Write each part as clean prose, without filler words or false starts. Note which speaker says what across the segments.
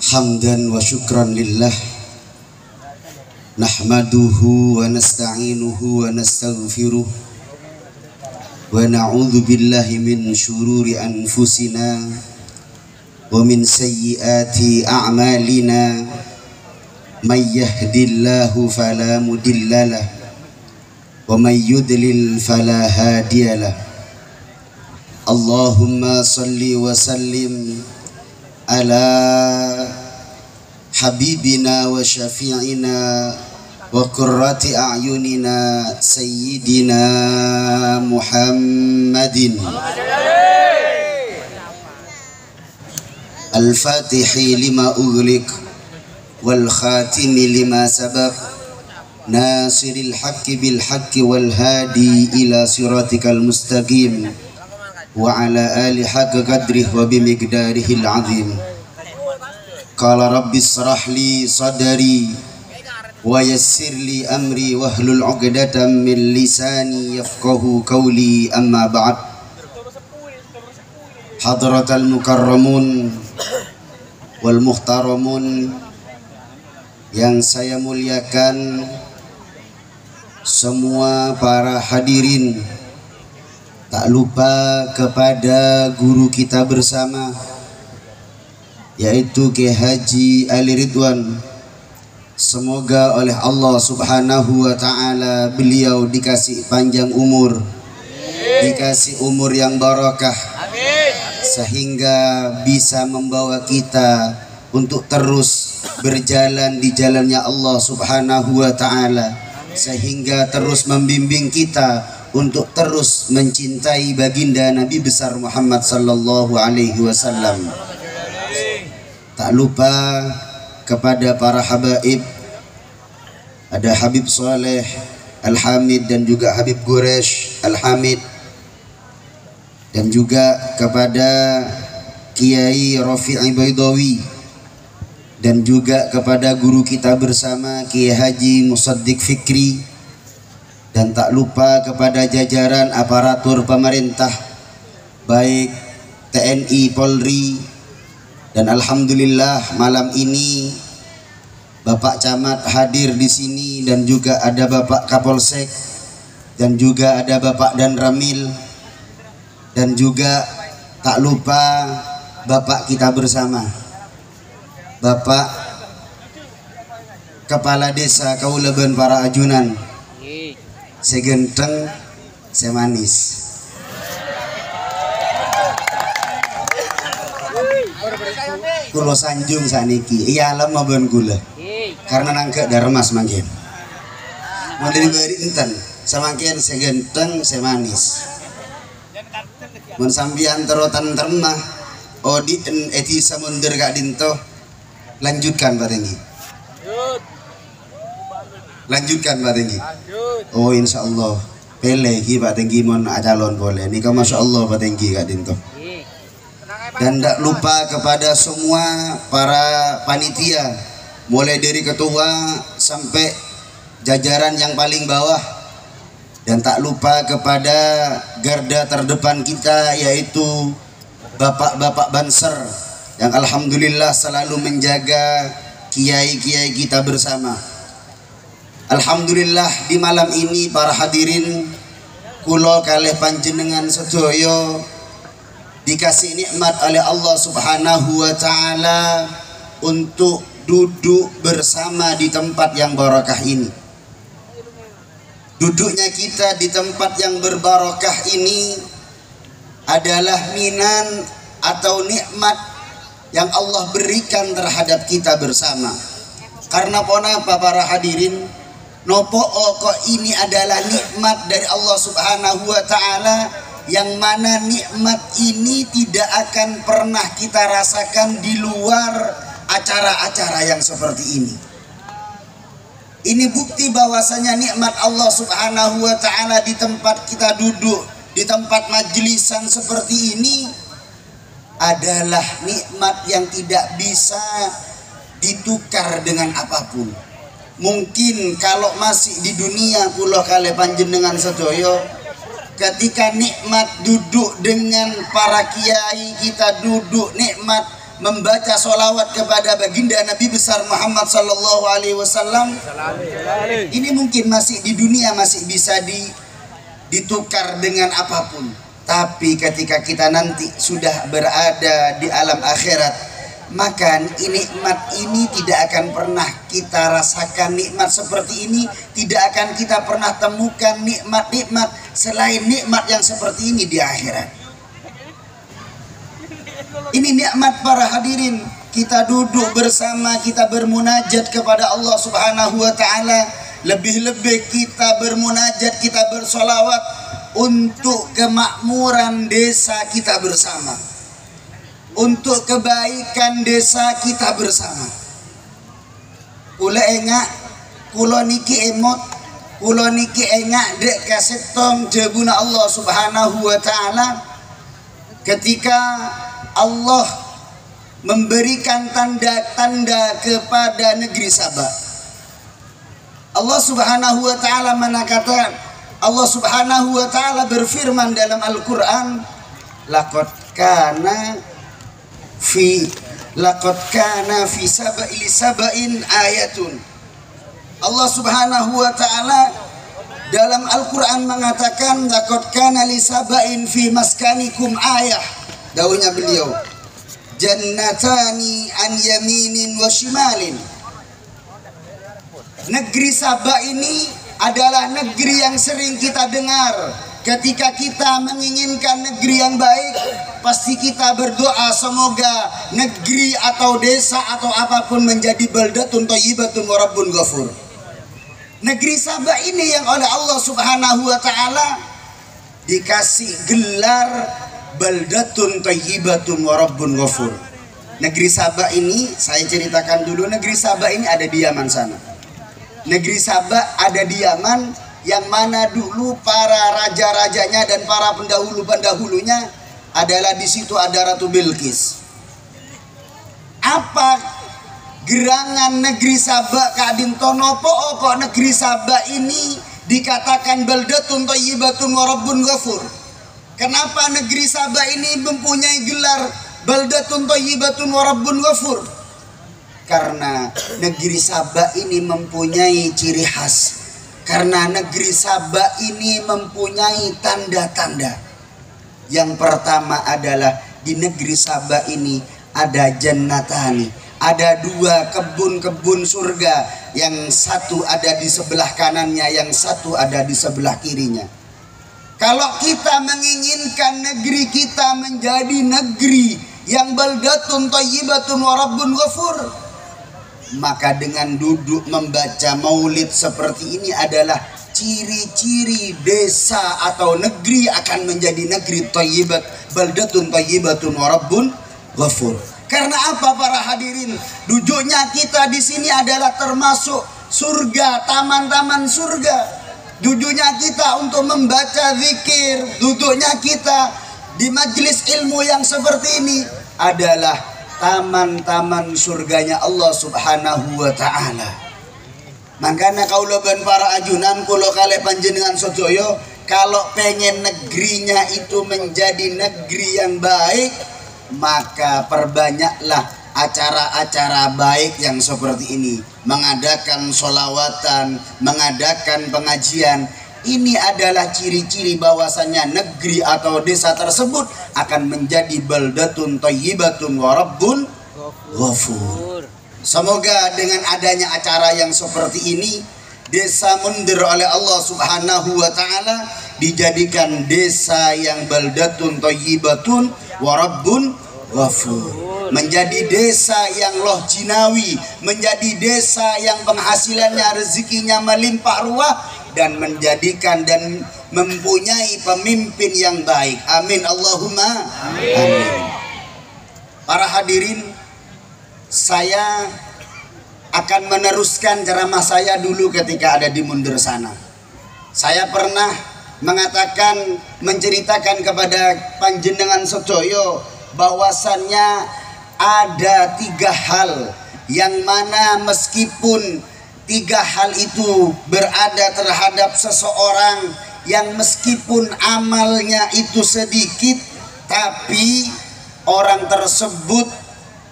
Speaker 1: Hamdan wa syukran lillah, nahmaduhu wa nasta'inuhu wa nastaghfiruh, wa na'udzu billahi min syururi anfusina wa min sayyiati a'malina. May yahdillahu fala mudhillalah wa may yudlil fala hadiyalah. Allahumma salli wa sallim ala habibina wa syafi'ina wa qurrati a'yunina sayyidina Muhammadin al-fatihi lima ughliq wal khatimi lima sabaq nasiril haqqi bil haqqi wal hadi ila siratikal mustaqim wa ala ali haqqa qadrihi wa bimiqdarihil azim. Qala rabbi israh li sadri wa yassir li amri wahlul 'uqdatam min lisani yafqahu qawli, amma ba'd. Hadratal mukarramun wal muhtaramun yang saya muliakan, semua para hadirin, tak lupa kepada guru kita bersama, yaitu Kiai Haji Ali Ridwan. Semoga oleh Allah Subhanahu wa Ta'ala beliau dikasih panjang umur, dikasih umur yang barakah, sehingga bisa membawa kita untuk terus berjalan di jalannya Allah Subhanahu wa Ta'ala, sehingga terus membimbing kita untuk terus mencintai baginda Nabi besar Muhammad sallallahu alaihi wasallam. Tak lupa kepada para habaib, ada Habib Saleh Al-Hamid dan juga Habib Guresh Al-Hamid, dan juga kepada Kiai Rafi'i Baidawi, dan juga kepada guru kita bersama Kiai Haji Musaddiq Fikri, dan tak lupa kepada jajaran aparatur pemerintah baik TNI, Polri, dan alhamdulillah malam ini Bapak Camat hadir di sini, dan juga ada Bapak Kapolsek, dan juga ada Bapak Dan Ramil, dan juga tak lupa Bapak kita bersama, Bapak Kepala Desa Kauleben Para Ajunan, segenteng, semanis. Kulo sanjung saniki, iya alam maben gula, karena nangke darmas mangkin. Mau diberi enten, semakin segenteng, semanis. Mun sambian terotan termah, odi eti samundur kak dinto, lanjutkan Pak Tenggi. Lanjutkan Pak Tenggi. Oh insya Allah pele ki Pak Tenggi mon calon boleh. Nika masya Allah Pak Tenggi kak dinto. Dan tak lupa kepada semua para panitia, mulai dari ketua sampai jajaran yang paling bawah, dan tak lupa kepada garda terdepan kita, yaitu bapak-bapak Banser yang alhamdulillah selalu menjaga kiai-kiai kita bersama. Alhamdulillah di malam ini para hadirin, kulo kalih panjenengan sedoyo dikasih nikmat oleh Allah Subhanahu wa Ta'ala untuk duduk bersama di tempat yang barakah ini. Duduknya kita di tempat yang berbarakah ini adalah minan atau nikmat yang Allah berikan terhadap kita bersama. Karena apa para hadirin, nopo kok ini adalah nikmat dari Allah Subhanahu wa Ta'ala, yang mana nikmat ini tidak akan pernah kita rasakan di luar acara-acara yang seperti ini. Ini bukti bahwasanya nikmat Allah Subhanahu wa Ta'ala di tempat kita duduk, di tempat majlisan seperti ini adalah nikmat yang tidak bisa ditukar dengan apapun. Mungkin kalau masih di dunia kula kali panjenengan sedoyo, ketika nikmat duduk dengan para kiai, kita duduk nikmat membaca solawat kepada baginda Nabi besar Muhammad sallallahu alaihi wasallam, ini mungkin masih di dunia masih bisa ditukar dengan apapun. Tapi ketika kita nanti sudah berada di alam akhirat, maka nikmat ini tidak akan pernah kita rasakan. Nikmat seperti ini tidak akan kita pernah temukan nikmat-nikmat selain nikmat yang seperti ini di akhirat. Ini nikmat para hadirin. Kita duduk bersama, kita bermunajat kepada Allah Subhanahu wa taala. Lebih-lebih kita bermunajat, kita bersolawat untuk kemakmuran desa kita bersama, untuk kebaikan desa kita bersama. Kula engak, kula niki emot, kula niki engak dek kasetong jebuna Allah Subhanahu wa taala ketika Allah memberikan tanda-tanda kepada negeri Sabah. Allah Subhanahu wa taala menakatakan, Allah Subhanahu wa taala berfirman dalam Al-Qur'an, laqad kana fi saba'in ayatun. Allah Subhanahu wa taala dalam Al-Qur'an mengatakan, laqad kana li saba'in fi maskanikum ayah. Daunnya beliau, jannatani an yaminin wa shimalin. Negeri Sabah ini adalah negeri yang sering kita dengar. Ketika kita menginginkan negeri yang baik, pasti kita berdoa semoga negeri atau desa atau apapun menjadi baldatun thayyibatun wa rabbun ghafur. Negeri Sabah ini yang oleh Allah Subhanahu wa taala dikasih gelar baldatun thayyibatun wa rabbun ghafur. Negeri Sabah ini, saya ceritakan dulu, negeri Sabah ini ada di Yaman sana. Negeri Sabah ada di Yaman, yang mana dulu para raja-rajanya dan para pendahulu-pendahulunya adalah di situ ada Ratu Bilqis. Apa gerangan negeri Sabah kadin tonopo kok negeri Sabah ini dikatakan baldatun thayyibatun wa rabbun ghafur? Kenapa negeri Sabah ini mempunyai gelar baldatun thayyibatun wa rabbun ghafur? Karena negeri Sabah ini mempunyai ciri khas. Karena negeri Sabah ini mempunyai tanda-tanda. Yang pertama adalah di negeri Sabah ini ada jannatani. Ada dua kebun-kebun surga. Yang satu ada di sebelah kanannya, yang satu ada di sebelah kirinya. Kalau kita menginginkan negeri kita menjadi negeri yang baldatun thayyibatun wa rabbun ghafur, maka dengan duduk membaca maulid seperti ini adalah ciri-ciri desa atau negeri akan menjadi negeri thayyibat, baldatun thayyibatun wa rabbun ghafur. Karena apa para hadirin? Duduknya kita di sini adalah termasuk surga, taman-taman surga. Duduknya kita untuk membaca zikir, duduknya kita di majelis ilmu yang seperti ini adalah taman-taman surganya Allah Subhanahu wa ta'ala. Makanya kaulo ben para ajunan kulo kale panjenengan sojoyo, kalau pengen negerinya itu menjadi negeri yang baik, maka perbanyaklah acara-acara baik yang seperti ini, mengadakan sholawatan, mengadakan pengajian. Ini adalah ciri-ciri bahwasanya negeri atau desa tersebut akan menjadi baldatun thayyibatun wa rabbun ghafur. Semoga dengan adanya acara yang seperti ini, desa Mundir oleh Allah Subhanahu wa taala dijadikan desa yang baldatun thayyibatun wa rabbun ghafur. Menjadi desa yang loh jinawi, menjadi desa yang penghasilannya, rezekinya melimpah ruah, dan menjadikan dan mempunyai pemimpin yang baik. Amin Allahumma amin. Para hadirin, saya akan meneruskan ceramah saya dulu ketika ada di Mundir sana. Saya pernah mengatakan, menceritakan kepada panjenengan sedoyo bahwasannya ada 3 hal yang mana meskipun 3 hal itu berada terhadap seseorang yang meskipun amalnya itu sedikit, tapi orang tersebut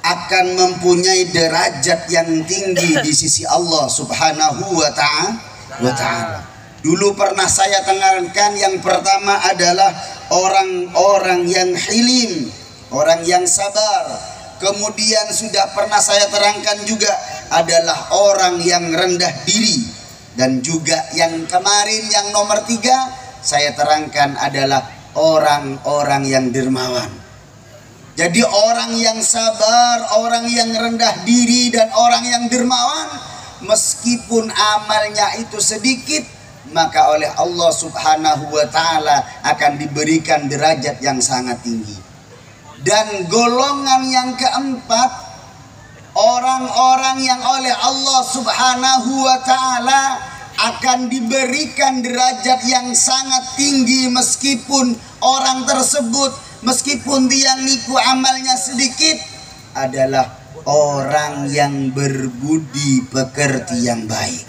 Speaker 1: akan mempunyai derajat yang tinggi di sisi Allah Subhanahu wa ta'ala. Dulu pernah saya tekankan, yang pertama adalah orang-orang yang hilim, orang yang sabar. Kemudian sudah pernah saya terangkan juga adalah orang yang rendah diri. Dan juga yang kemarin yang nomor 3 saya terangkan adalah orang-orang yang dermawan. Jadi orang yang sabar, orang yang rendah diri, dan orang yang dermawan, meskipun amalnya itu sedikit, maka oleh Allah Subhanahu wa ta'ala akan diberikan derajat yang sangat tinggi. Dan golongan yang keempat, orang-orang yang oleh Allah Subhanahu wa ta'ala akan diberikan derajat yang sangat tinggi, meskipun orang tersebut, meskipun dia niku amalnya sedikit, adalah orang yang berbudi pekerti yang baik.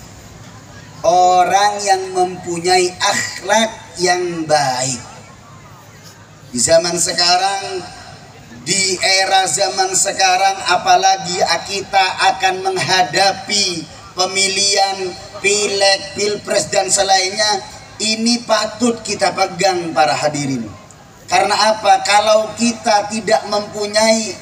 Speaker 1: Orang yang mempunyai akhlak yang baik. Di zaman sekarang, di era zaman sekarang, apalagi kita akan menghadapi pemilihan pileg, pilpres dan selainnya, ini patut kita pegang para hadirin. Karena apa? Kalau kita tidak mempunyai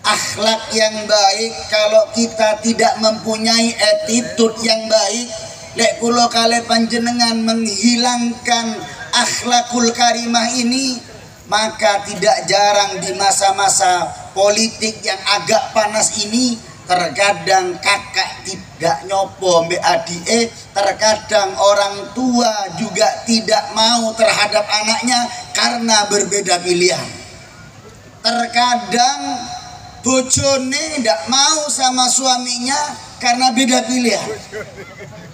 Speaker 1: akhlak yang baik, kalau kita tidak mempunyai attitude yang baik, lek kula kale panjenengan menghilangkan akhlakul karimah ini, maka tidak jarang di masa-masa politik yang agak panas ini, terkadang kakak tidak nyopo mbek adike, terkadang orang tua juga tidak mau terhadap anaknya karena berbeda pilihan. Terkadang bojone tidak mau sama suaminya karena beda pilihan.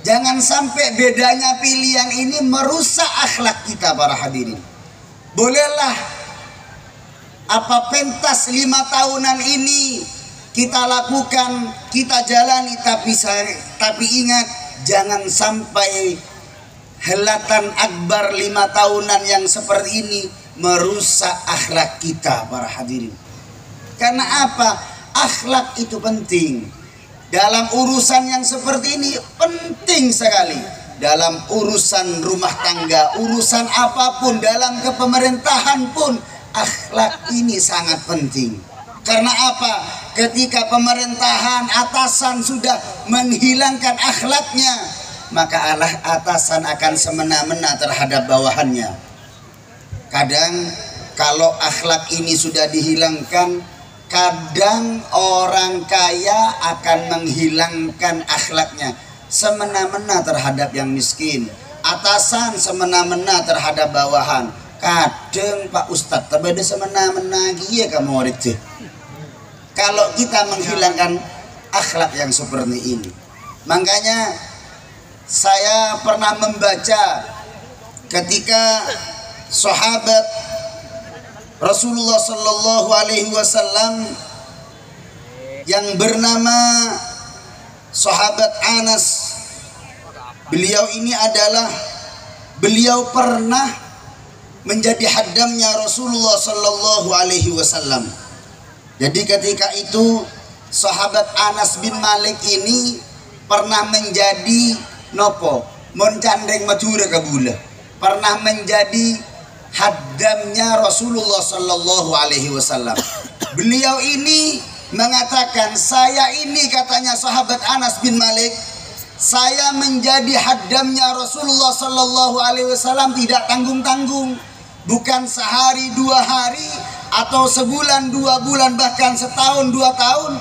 Speaker 1: Jangan sampai bedanya pilihan ini merusak akhlak kita para hadirin. Bolehlah apa pentas 5 tahunan ini kita lakukan, kita jalani, tapi ingat, jangan sampai helatan akbar 5 tahunan yang seperti ini merusak akhlak kita para hadirin. Karena apa? Akhlak itu penting. Dalam urusan yang seperti ini penting sekali. Dalam urusan rumah tangga, urusan apapun, dalam kepemerintahan pun, akhlak ini sangat penting. Karena apa? Ketika pemerintahan atasan sudah menghilangkan akhlaknya, maka atasan akan semena-mena terhadap bawahannya. Kadang kalau akhlak ini sudah dihilangkan, kadang orang kaya akan menghilangkan akhlaknya, semena-mena terhadap yang miskin. Atasan semena-mena terhadap bawahan. Kadang Pak Ustadz terbeda semena-mena ya kamu murid. Kalau kita menghilangkan akhlak yang seperti ini, makanya saya pernah membaca ketika sahabat Rasulullah Sallallahu Alaihi Wasallam yang bernama sahabat Anas. Beliau ini beliau pernah menjadi haddamnya Rasulullah Sallallahu Alaihi Wasallam. Jadi ketika itu sahabat Anas bin Malik ini pernah menjadi moncandeng madura kabula, pernah menjadi haddamnya Rasulullah Sallallahu Alaihi Wasallam. Beliau ini mengatakan, saya ini, katanya sahabat Anas bin Malik, saya menjadi haddamnya Rasulullah Sallallahu Alaihi Wasallam tidak tanggung-tanggung, bukan sehari 2 hari atau sebulan 2 bulan, bahkan setahun 2 tahun,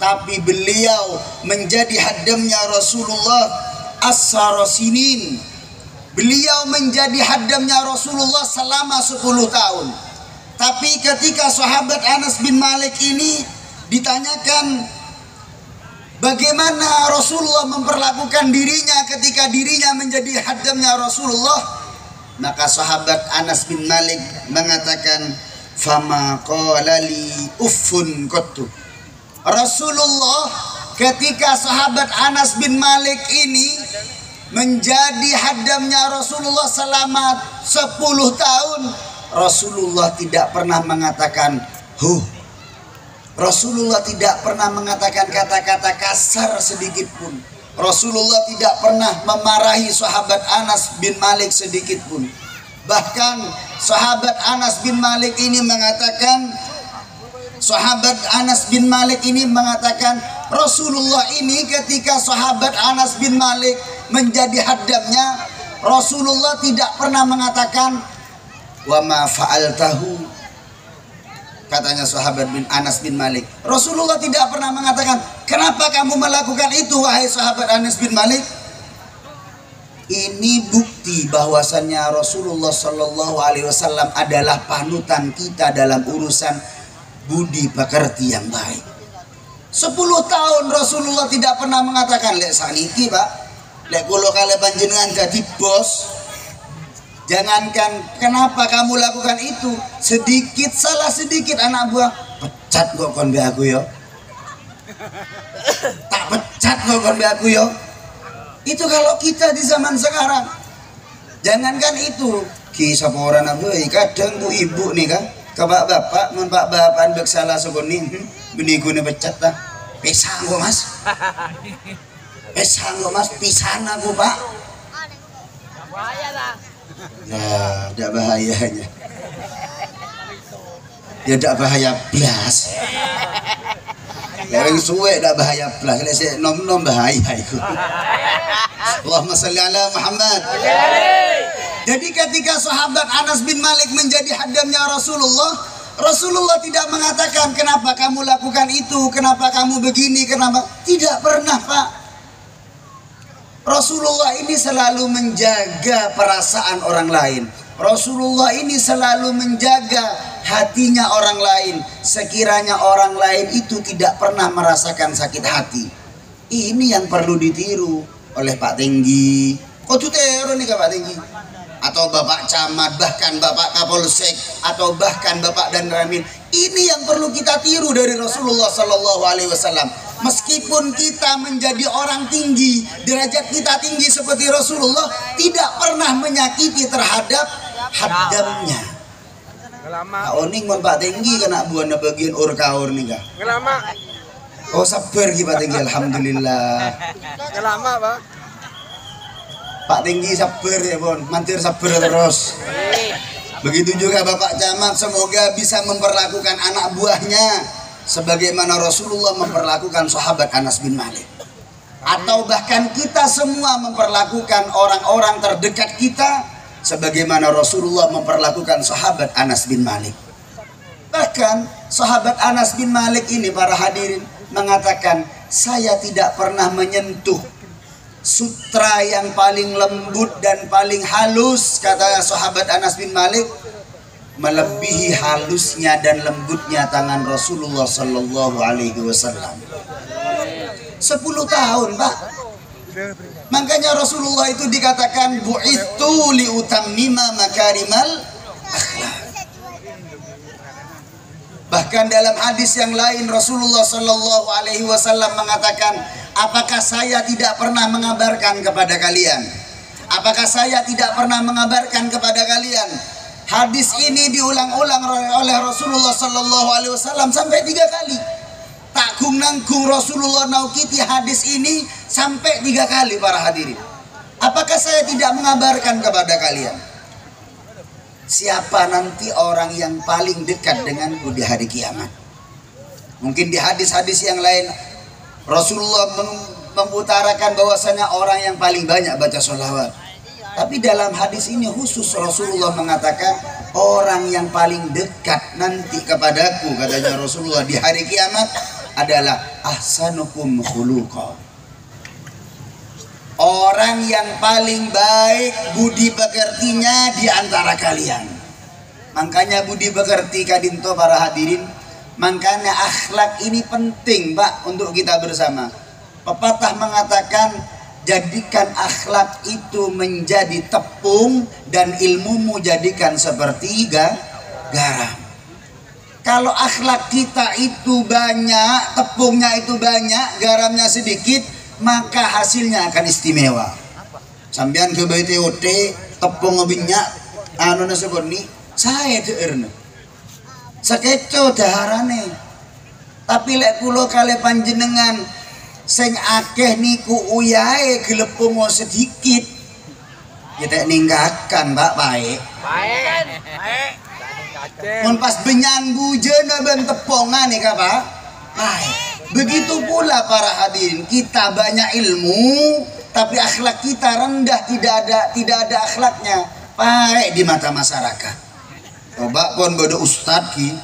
Speaker 1: tapi beliau menjadi haddamnya Rasulullah as-sarasinin. Beliau menjadi haddamnya Rasulullah selama 10 tahun. Tapi ketika sahabat Anas bin Malik ini ditanyakan bagaimana Rasulullah memperlakukan dirinya ketika dirinya menjadi haddamnya Rasulullah, maka sahabat Anas bin Malik mengatakan, fama qala li uffun qattu. Rasulullah ketika sahabat Anas bin Malik ini menjadi haddamnya Rasulullah selama 10 tahun, Rasulullah tidak pernah mengatakan Rasulullah tidak pernah mengatakan kata-kata kasar sedikit pun. Rasulullah tidak pernah memarahi sahabat Anas bin Malik sedikit pun. Bahkan sahabat Anas bin Malik ini mengatakan, Rasulullah ini ketika sahabat Anas bin Malik menjadi haddamnya, Rasulullah tidak pernah mengatakan wa ma fa'altahu. Katanya sahabat bin Anas bin Malik, Rasulullah tidak pernah mengatakan, kenapa kamu melakukan itu wahai sahabat Anas bin Malik. Ini bukti bahwasannya Rasulullah Shallallahu Alaihi Wasallam adalah panutan kita dalam urusan budi pekerti yang baik. 10 tahun Rasulullah tidak pernah mengatakan, lek saniki pak, lek kulo kale panjenengan jadi bos, jangankan kenapa kamu lakukan itu, sedikit salah sedikit anak buah pecat kok kon be aku yo, tak pecat kok kon be aku yo. Itu kalau kita di zaman sekarang. Jangankan itu, kisah orang aku kadang bu ibu nih kan, ke bapak mun pak bapak andek salah seboni beniku ne pecat dah. Pisang kok mas, pisang kok mas, pisan aku pak.
Speaker 2: Bahaya lah.
Speaker 1: Nah, tidak bahayanya. Ya tidak bahaya blas. Yang suwe tidak bahaya blas. Kalau saya nom bahaya itu. Allahumma salli ala Muhammad. Jadi ketika sahabat Anas bin Malik menjadi haddamnya Rasulullah, Rasulullah tidak mengatakan kenapa kamu lakukan itu, kenapa kamu begini, kenapa. Tidak pernah pak. Rasulullah ini selalu menjaga perasaan orang lain. Rasulullah ini selalu menjaga hatinya orang lain. Sekiranya orang lain itu tidak pernah merasakan sakit hati. Ini yang perlu ditiru oleh Pak Tinggi. Kok tutero nih Pak Tinggi? Atau Bapak Camat, bahkan Bapak Kapolsek, atau bahkan Bapak dan Ramin. Ini yang perlu kita tiru dari Rasulullah Sallallahu Alaihi Wasallam. Meskipun kita menjadi orang tinggi, derajat kita tinggi seperti Rasulullah, tidak pernah menyakiti terhadap haddamnya. Kak Oning mon Pak Tinggi kena buana bagian urkaur nih kak.
Speaker 2: Ngelama.
Speaker 1: Oh sabar ki Pak Tinggi, alhamdulillah.
Speaker 2: Ngelama pak.
Speaker 1: Pak Tinggi sabar ya bon, mantir sabar terus. Begitu juga Bapak Camat, semoga bisa memperlakukan anak buahnya sebagaimana Rasulullah memperlakukan sahabat Anas bin Malik. Atau bahkan kita semua memperlakukan orang-orang terdekat kita sebagaimana Rasulullah memperlakukan sahabat Anas bin Malik. Bahkan sahabat Anas bin Malik ini para hadirin mengatakan, saya tidak pernah menyentuh sutra yang paling lembut dan paling halus, kata sahabat Anas bin Malik, melebihi halusnya dan lembutnya tangan Rasulullah Sallallahu Alaihi Wasallam. 10 tahun pak. Makanya Rasulullah itu dikatakan bu'ithu liutammima makarimal akhlak. Bahkan dalam hadis yang lain Rasulullah Sallallahu Alaihi Wasallam mengatakan, apakah saya tidak pernah mengabarkan kepada kalian? Apakah saya tidak pernah mengabarkan kepada kalian? Hadis ini diulang-ulang oleh Rasulullah Sallallahu Alaihi Wasallam sampai 3 kali. Takung nangkung Rasulullah naukiti hadis ini sampai 3 kali para hadirin. Apakah saya tidak mengabarkan kepada kalian? Siapa nanti orang yang paling dekat denganku di hari kiamat? Mungkin di hadis-hadis yang lain Rasulullah mengutarakan bahwasanya orang yang paling banyak baca sholawat. Tapi dalam hadis ini khusus Rasulullah mengatakan orang yang paling dekat nanti kepadaku, katanya Rasulullah di hari kiamat adalah ahsanukum khuluqa. Orang yang paling baik budi pekertinya di antara kalian. Makanya budi pekerti kadinto para hadirin, makanya akhlak ini penting pak untuk kita bersama. Pepatah mengatakan, jadikan akhlak itu menjadi tepung dan ilmumu jadikan seperti garam. Kalau akhlak kita itu banyak, tepungnya itu banyak, garamnya sedikit, maka hasilnya akan istimewa. Sampean ke BTOT tepung minyak anu naseboni saya deurna. Sakeco daharane. Tapi lek kula kali panjenengan sing akeh niku uyahe gelepung sedikit. Kita ninggalkan Pak baik.
Speaker 2: Baik.
Speaker 1: Mun pas benyan bujana ben tepongan nih Kak Pak. Baik. Begitu pula para hadirin, kita banyak ilmu tapi akhlak kita rendah, tidak ada akhlaknya. Baik di mata masyarakat. Coba pun bodoh ustad ki,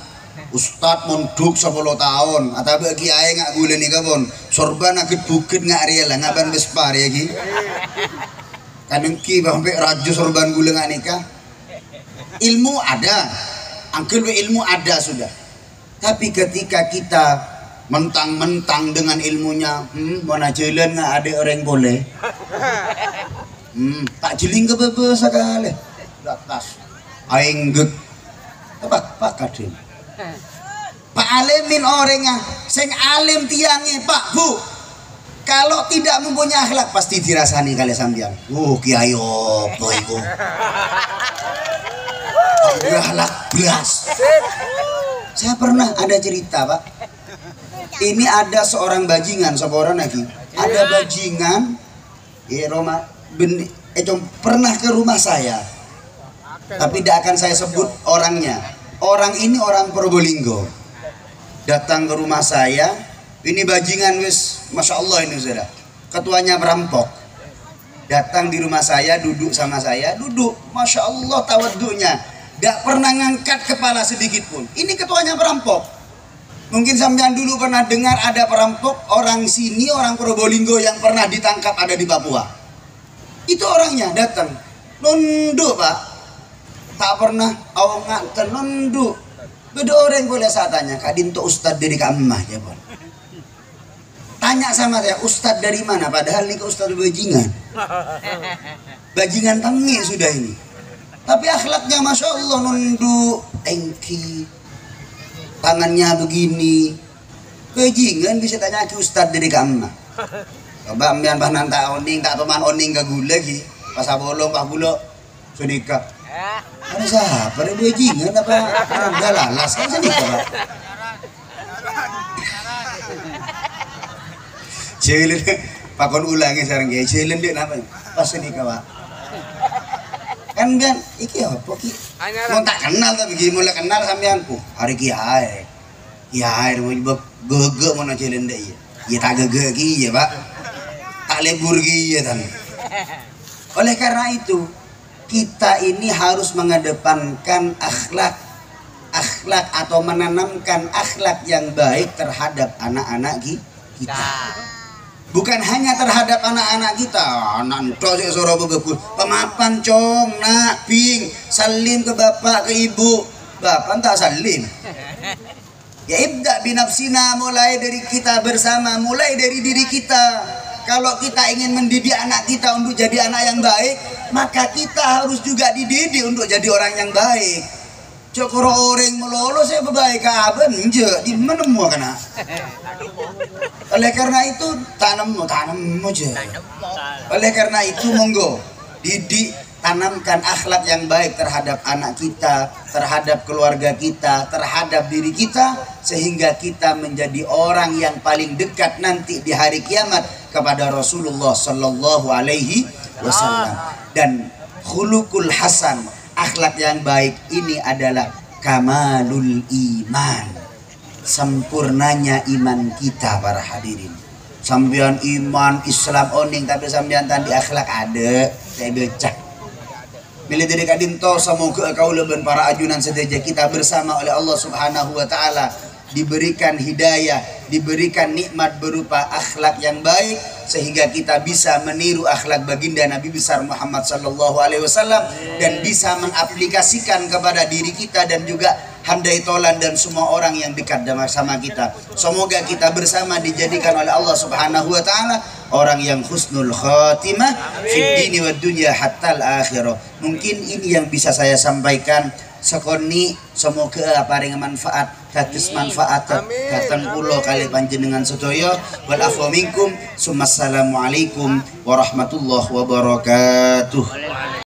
Speaker 1: ustad monduk 10 tahun, atau bagi ayah ngak gula nih kapon, sorban akit bukit ngak rela ngaban bespar ya ki. Kadang ki sampai raju sorban gula ngak nikah. Ilmu ada, angkel ilmu ada sudah. Tapi ketika kita mentang-mentang dengan ilmunya, mana jalan ngak ada orang boleh. Tak jeling ke bebe sekali. Atas aing gek Pak Kadin. Pak alimin orangnya, sing alim tiangnya Pak Bu. Kalau tidak mempunyai akhlak pasti dirasani kali sampean. Kiai opo iku? Akhlak belas. Saya pernah ada cerita Pak. Ini ada seorang bajingan, seorang lagi. Ada bajingan, Roma, pernah ke rumah saya. Tapi tidak akan saya sebut orangnya. Orang ini orang Probolinggo. Datang ke rumah saya. Ini bajingan wis, masya Allah ini sudah. Ketuanya perampok. Datang di rumah saya, duduk sama saya, duduk. Masya Allah tawaduknya. Tidak pernah ngangkat kepala sedikit pun. Ini ketuanya perampok. Mungkin sampean dulu pernah dengar ada perampok orang sini, orang Probolinggo yang pernah ditangkap ada di Papua. Itu orangnya datang. Nunduk Pak. Tak pernah awak nunduk. Beda orang boleh saya tanya, Kak Dinto Ustad dari Kamah ya Bon. Tanya sama saya, Ustad dari mana? Padahal ini ke Ustad bajingan. Bajingan tangi sudah ini. Tapi akhlaknya masya Allah nunduk, engki, tangannya begini. Bajingan bisa tanya ke Ustad dari Kamah. Coba ambian pas nanta oning, tak teman oning gak gula lagi. Pas abolong, pas bulok, sedikah. Ada siapa? Ada bajingan apa? Udah lalas kan sedikah Pak. Jelen, pakon ulangi sekarang ya. Jelen dia apa? Pas sedikah Pak. Kan bian, iki apa ki? Mau tak kenal tapi gini mulai kenal sampean ku. Hari kiai, kiai mau gege mana jelen deh ya. Ya tak gege ki ya Pak. Tak lebur ki ya tan. Oleh karena itu kita ini harus mengedepankan akhlak atau menanamkan akhlak yang baik terhadap anak-anak kita. Bukan hanya terhadap anak-anak kita. Nanti saya suruh bebeku pemapan com nak ping salim ke bapak ke ibu. Bapak tak salim. Ya ibda binafsina, mulai dari kita bersama, mulai dari diri kita. Kalau kita ingin mendidik anak kita untuk jadi anak yang baik, maka kita harus juga dididik untuk jadi orang yang baik. Cokro orang melolo saya berbaik kaben je di mana mau kena. Oleh karena itu tanam aja. Oleh karena itu monggo didik, tanamkan akhlak yang baik terhadap anak kita, terhadap keluarga kita, terhadap diri kita, sehingga kita menjadi orang yang paling dekat nanti di hari kiamat kepada Rasulullah Sallallahu Alaihi Wasallam. Dan khuluqul hasan, akhlak yang baik ini adalah kamalul iman, sempurnanya iman kita para hadirin. Sambian iman Islam oning tapi sambian tadi akhlak ada saya becak. Bila dari kadinto semoga kau leben para ajunan sedaja kita bersama oleh Allah Subhanahu wa taala diberikan hidayah, diberikan nikmat berupa akhlak yang baik sehingga kita bisa meniru akhlak baginda Nabi besar Muhammad sallallahu alaihi wasallam dan bisa mengaplikasikan kepada diri kita dan juga handai tolan dan semua orang yang dekat sama kita. Semoga kita bersama dijadikan oleh Allah Subhanahu wa taala orang yang husnul khatimah fid dini wad dunya hatta al akhirah. Mungkin ini yang bisa saya sampaikan. Sekoni semoga paring manfaat kados manfaat datang kula kali panjenengan sedaya wal afwa minkum. Assalamualaikum warahmatullahi wabarakatuh.